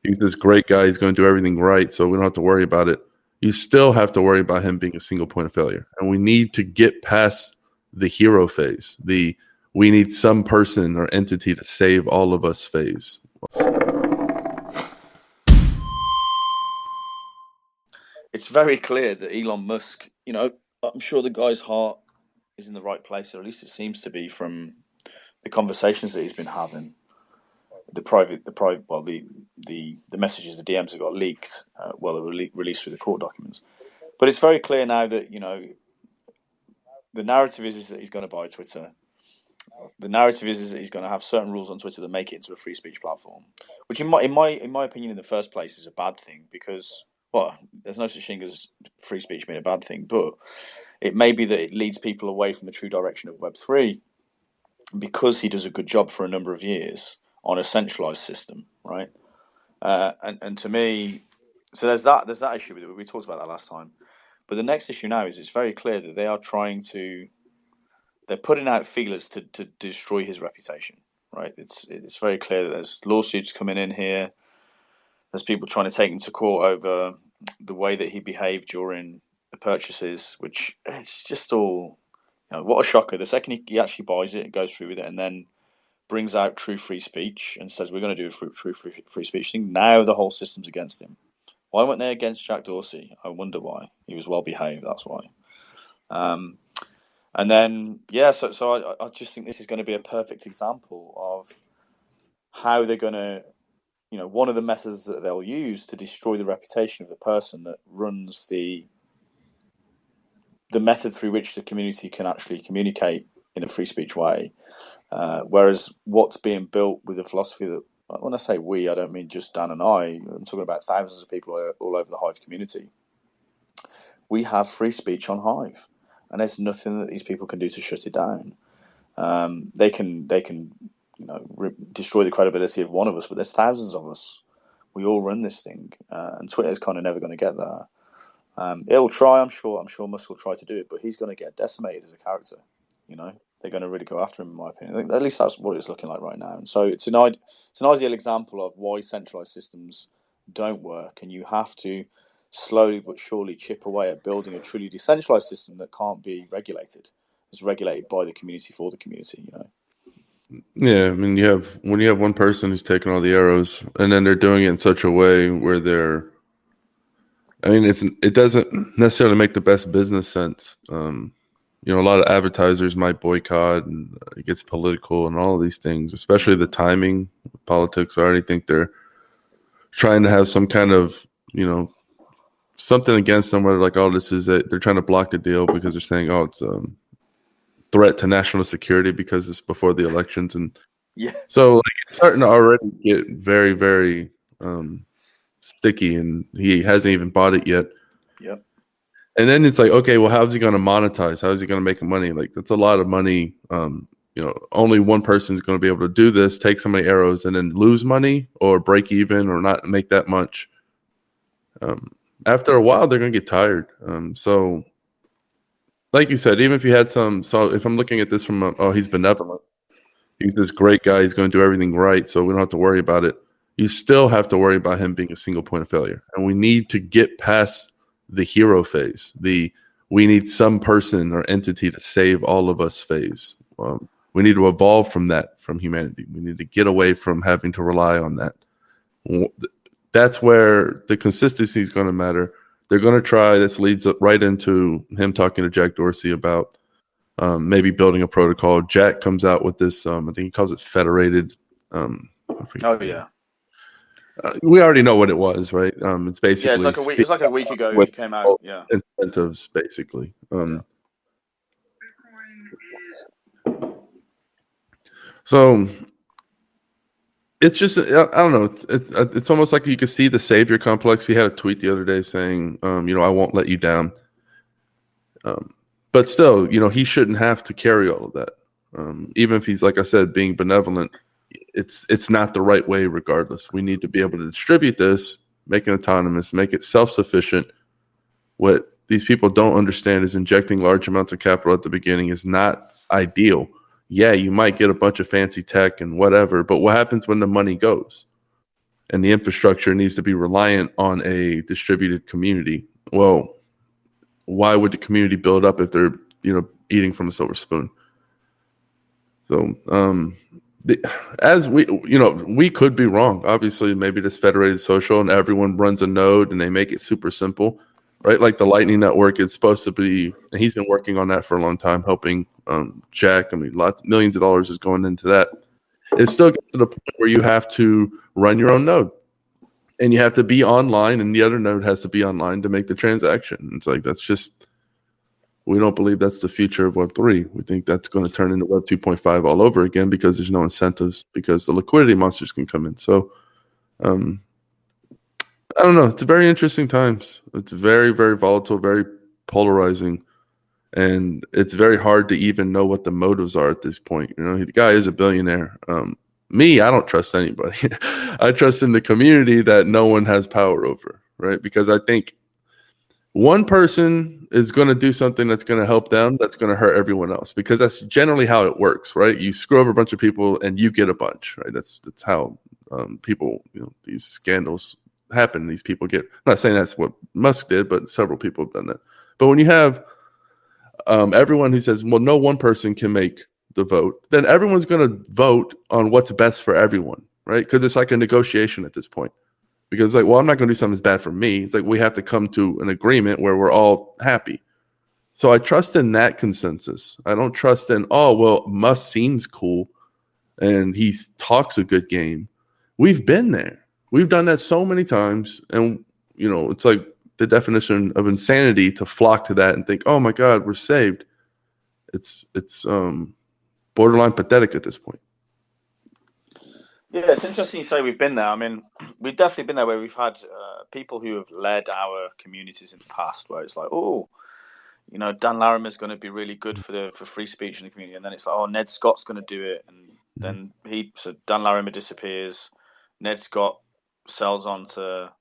he's this great guy. He's going to do everything right, so we don't have to worry about it. You still have to worry about him being a single point of failure. And we need to get past the hero phase, the we need some person or entity to save all of us phase. It's very clear that Elon Musk, I'm sure the guy's heart is in the right place, or at least it seems to be from the conversations that he's been having. The messages, the DMs that got leaked, they were released through the court documents. But it's very clear now that the narrative is that he's going to buy Twitter. The narrative is that he's going to have certain rules on Twitter that make it into a free speech platform, which in my opinion, in the first place, is a bad thing because, well, there's no such thing as free speech being a bad thing, but it may be that it leads people away from the true direction of Web3 because he does a good job for a number of years on a centralized system, right? And to me, so there's that issue with it. We talked about that last time. But the next issue now is it's very clear that they're putting out feelers to destroy his reputation, right? It's very clear that there's lawsuits coming in here. There's people trying to take him to court over the way that he behaved during the purchases, which it's just all, what a shocker. The second he actually buys it and goes through with it and then brings out true free speech and says, we're going to do a true free speech thing, now the whole system's against him. Why weren't they against Jack Dorsey? I wonder why. He was well behaved, that's why. And then, so I just think this is going to be a perfect example of how they're going to, one of the methods that they'll use to destroy the reputation of the person that runs the method through which the community can actually communicate in a free speech way. Whereas what's being built with the philosophy that, when I say we, I don't mean just Dan and I. I'm talking about thousands of people all over the Hive community. We have free speech on Hive. And there's nothing that these people can do to shut it down. They can destroy the credibility of one of us, but there's thousands of us. We all run this thing, and Twitter's kind of never going to get there. It'll try, I'm sure Musk will try to do it, but he's going to get decimated as a character. They're going to really go after him, in my opinion. At least that's what it's looking like right now. And so it's an ideal example of why centralized systems don't work, and you have to slowly but surely chip away at building a truly decentralized system that can't be regulated. It's regulated by the community for the community, Yeah, I mean, when you have one person who's taking all the arrows, and then they're doing it in such a way where it doesn't necessarily make the best business sense. A lot of advertisers might boycott, and it gets political and all of these things, especially the timing. Politics, I already think they're trying to have some kind of, something against them where like, they're trying to block the deal because they're saying, it's a threat to national security because it's before the elections. And so it's starting to already get very, very sticky, and he hasn't even bought it yet. Yep. And then it's like, okay, well, how's he going to monetize? How is he going to make money? Like, that's a lot of money. Only one person is going to be able to do this, take so many arrows and then lose money or break even or not make that much. After a while, they're going to get tired. So like you said, even if you had so if I'm looking at this from, he's benevolent. He's this great guy. He's going to do everything right, so we don't have to worry about it. You still have to worry about him being a single point of failure. And we need to get past the hero phase, the we need some person or entity to save all of us phase. We need to evolve from that, from humanity. We need to get away from having to rely on that. That's where the consistency is going to matter. They're going to try. This leads up right into him talking to Jack Dorsey about maybe building a protocol. Jack comes out with this, I think he calls it federated. We already know what it was, right? It's basically it's like a week ago he came out. Yeah, incentives basically. So it's just, I don't know. It's almost like you could see the savior complex. He had a tweet the other day saying, I won't let you down. But still, he shouldn't have to carry all of that. Even if he's, like I said, being benevolent, it's not the right way regardless. We need to be able to distribute this, make it autonomous, make it self-sufficient. What these people don't understand is injecting large amounts of capital at the beginning is not ideal. Yeah, you might get a bunch of fancy tech and whatever, but what happens when the money goes? and the infrastructure needs to be reliant on a distributed community. Well, why would the community build up if they're, eating from a silver spoon? So, as we could be wrong. Obviously, maybe this federated social and everyone runs a node and they make it super simple, right? Like the Lightning Network is supposed to be, and he's been working on that for a long time, helping Jack. I mean, millions of dollars is going into that. It still gets to the point where you have to run your own node, and you have to be online, and the other node has to be online to make the transaction. It's like that's just. We don't believe that's the future of Web3. We think that's going to turn into Web 2.5 all over again because there's no incentives, because the liquidity monsters can come in. So, I don't know. It's very interesting times. It's very, very volatile, very polarizing, and it's very hard to even know what the motives are at this point. The guy is a billionaire. Me, I don't trust anybody. I trust in the community that no one has power over, right? Because I think one person is going to do something that's going to help them, that's going to hurt everyone else, because that's generally how it works, right? You screw over a bunch of people and you get a bunch, right? That's how people, these scandals happen. These people get, I'm not saying that's what Musk did, but several people have done that. But when you have everyone who says, well, no one person can make the vote, then everyone's going to vote on what's best for everyone, right? Because it's like a negotiation at this point. Because I'm not going to do something that's bad for me. It's like we have to come to an agreement where we're all happy. So I trust in that consensus. I don't trust in, Musk seems cool and he talks a good game. We've been there. We've done that so many times. And, it's like the definition of insanity to flock to that and think, oh my God, we're saved. It's borderline pathetic at this point. Yeah, it's interesting you say we've been there. I mean, we've definitely been there where we've had people who have led our communities in the past, where it's like, Dan Larimer's going to be really good for free speech in the community, and then it's like, Ned Scott's going to do it, and then Dan Larimer disappears, Ned Scott sells on to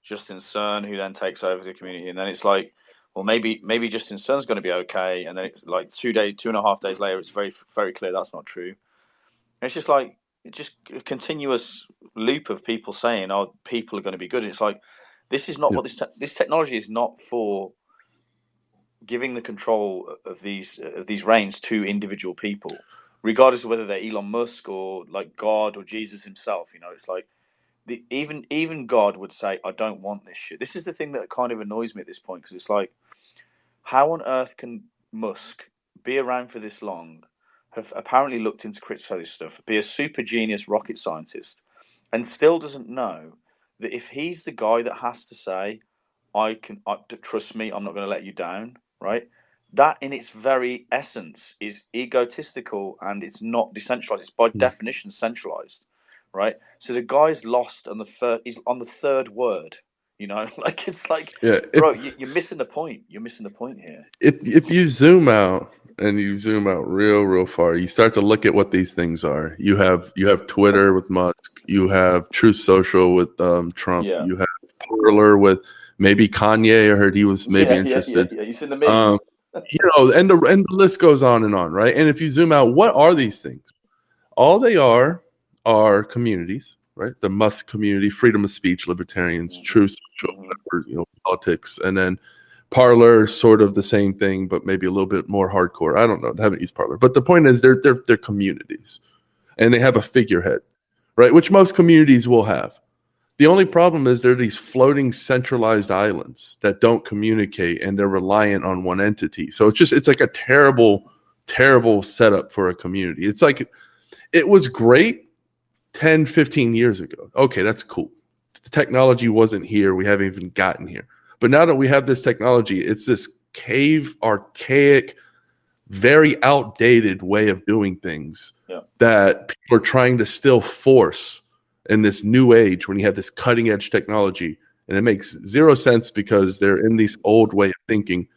Justin Cern, who then takes over the community, and then it's like, well, maybe Justin Cern's going to be okay, and then it's like 2.5 days later, it's very, very clear that's not true. And it's just like, just a continuous loop of people saying, people are going to be good. And it's like, this is not what this technology is not for giving the control of these reins to individual people, regardless of whether they're Elon Musk or like God or Jesus himself. It's like even God would say, I don't want this shit. This is the thing that kind of annoys me at this point, because it's like, how on earth can Musk be around for this long, have apparently looked into crypto stuff, be a super genius rocket scientist, and still doesn't know that if he's the guy that has to say, trust me, I'm not going to let you down, right? That in its very essence is egotistical, and it's not decentralized. It's by definition centralized, right? So the guy's lost on he's on the third word, like it's like, bro, you're missing the point. You're missing the point here. If you zoom out, and you zoom out real far, you start to look at what these things are. You have Twitter with Musk. You have Truth Social with Trump. Yeah. You have Parler with maybe Kanye. I heard he was maybe interested. Yeah. You seen the meme? And the list goes on, right? And if you zoom out, what are these things? All they are communities, right? The Musk community, freedom of speech, libertarians, Truth Social, whatever, politics, and then Parler, sort of the same thing, but maybe a little bit more hardcore. I don't know. I haven't used Parler, but the point is, they're communities, and they have a figurehead, right? Which most communities will have. The only problem is they're these floating centralized islands that don't communicate, and they're reliant on one entity. So it's like a terrible, terrible setup for a community. It's like it was great 10, 15 years ago. Okay, that's cool. The technology wasn't here. We haven't even gotten here. But now that we have this technology, it's this archaic, very outdated way of doing things that people are trying to still force in this new age when you have this cutting edge technology. And it makes zero sense because they're in this old way of thinking.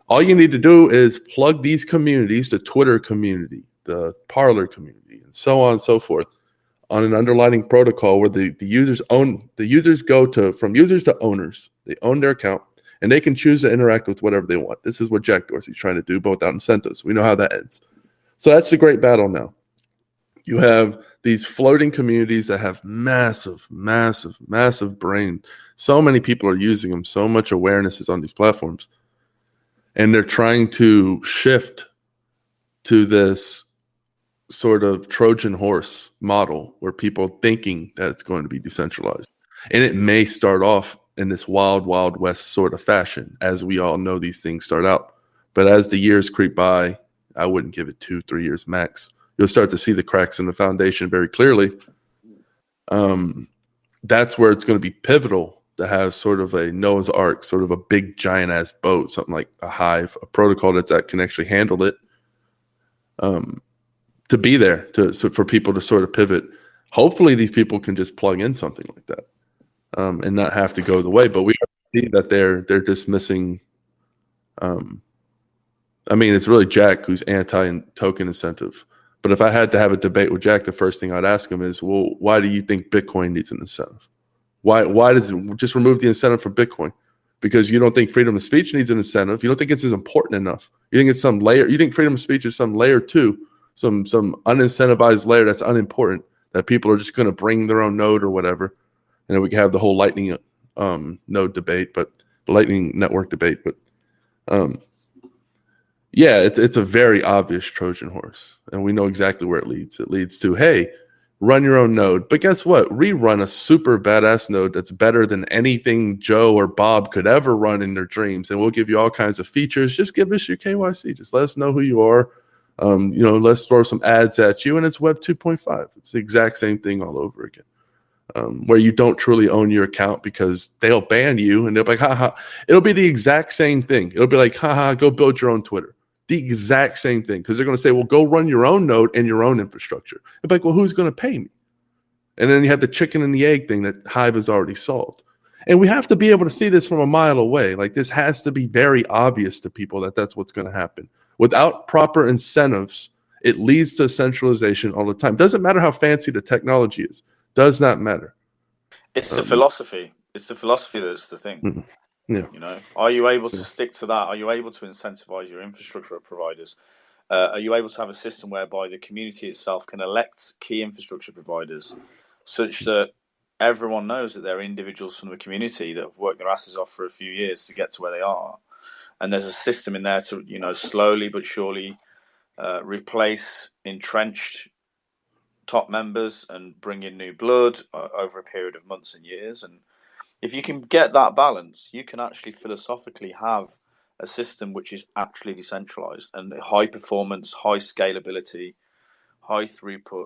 All you need to do is plug these communities, the Twitter community, the Parler community, and so on and so forth, on an underlying protocol where the users go from users to owners. They own their account, and they can choose to interact with whatever they want. This is what Jack Dorsey's trying to do, but without incentives. We know how that ends. So that's the great battle now. You have these floating communities that have massive, massive, massive brain. So many people are using them. So much awareness is on these platforms. And they're trying to shift to this sort of Trojan horse model where people thinking that it's going to be decentralized. And it may start off in this wild, wild west sort of fashion, as we all know these things start out. But as the years creep by, I wouldn't give it 2-3 years max. You'll start to see the cracks in the foundation very clearly. That's where it's going to be pivotal to have sort of a Noah's Ark, sort of a big giant ass boat, something like a Hive, a protocol that can actually handle it. To be there for people to sort of pivot. Hopefully, these people can just plug in something like that and not have to go the way. But we see that they're dismissing. I mean, it's really Jack who's anti-token incentive. But if I had to have a debate with Jack, the first thing I'd ask him is, well, why do you think Bitcoin needs an incentive? Why does it just remove the incentive for Bitcoin? Because you don't think freedom of speech needs an incentive. You don't think it's as important enough. You think it's some layer. You think freedom of speech is some layer two, some unincentivized layer that's unimportant, that people are just going to bring their own node or whatever. And then we can have the whole Lightning node debate, but the Lightning network debate. But yeah, it's a very obvious Trojan horse, and we know exactly where it leads. It leads to, hey, run your own node. But guess what? Rerun a super badass node that's better than anything Joe or Bob could ever run in their dreams, and we'll give you all kinds of features. Just give us your KYC. Just let us know who you are. Let's throw some ads at you, and it's Web 2.5. It's the exact same thing all over again. Where you don't truly own your account because they'll ban you, and they'll be like, haha. It'll be the exact same thing. It'll be like, haha, go build your own Twitter. The exact same thing, because they're going to say, well, go run your own node and your own infrastructure. It's like, well, who's going to pay me? And then you have the chicken and the egg thing that Hive has already solved. And we have to be able to see this from a mile away. Like, this has to be very obvious to people that that's what's going to happen. Without proper incentives, it leads to centralization all the time. Doesn't matter how fancy the technology is. Does not matter. It's the philosophy. It's the philosophy that's the thing. Yeah. Are you able to stick to that? Are you able to incentivize your infrastructure providers? Are you able to have a system whereby the community itself can elect key infrastructure providers, such that everyone knows that they're individuals from the community that have worked their asses off for a few years to get to where they are, and there's a system in there to slowly but surely replace entrenched top members and bring in new blood over a period of months and years. And if you can get that balance, you can actually philosophically have a system which is actually decentralized and high performance, high scalability, high throughput,